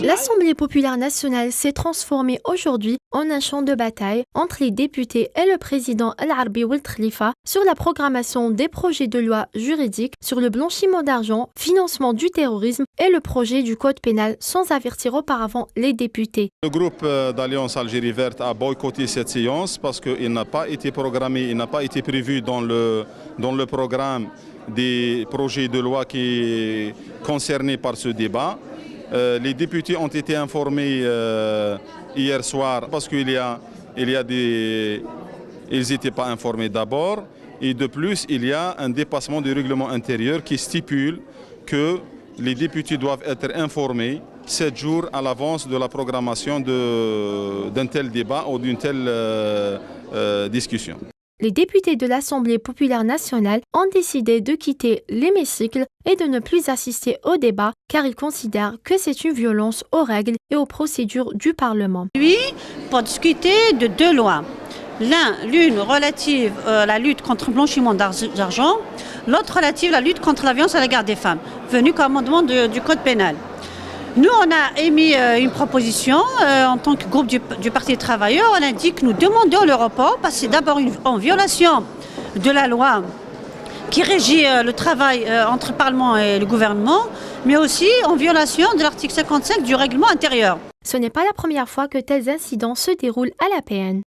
L'Assemblée populaire nationale s'est transformée aujourd'hui en un champ de bataille entre les députés et le président Al-Arbi Ould Khalifa sur la programmation des projets de loi juridiques sur le blanchiment d'argent, financement du terrorisme et le projet du code pénal sans avertir auparavant les députés. Le groupe d'Alliance Algérie Verte a boycotté cette séance parce qu'il n'a pas été programmé, il n'a pas été prévu dans le programme des projets de loi qui est concerné par ce débat. Les députés ont été informés hier soir parce qu'ils n'étaient pas informés d'abord. Et de plus, il y a un dépassement du règlement intérieur qui stipule que les députés doivent être informés 7 jours à l'avance de la programmation d'un tel débat ou d'une telle discussion. Les députés de l'Assemblée populaire nationale ont décidé de quitter l'hémicycle et de ne plus assister au débat car ils considèrent que c'est une violence aux règles et aux procédures du Parlement. Lui, pour discuter de 2 lois. L'une relative à la lutte contre le blanchiment d'argent, l'autre relative à la lutte contre la violence à l'égard des femmes, venue comme amendement du Code pénal. Nous, on a émis une proposition en tant que groupe du Parti des travailleurs. On a dit que nous demandions le report parce que c'est d'abord en violation de la loi qui régit le travail entre le Parlement et le gouvernement, mais aussi en violation de l'article 55 du règlement intérieur. Ce n'est pas la première fois que tels incidents se déroulent à la PN.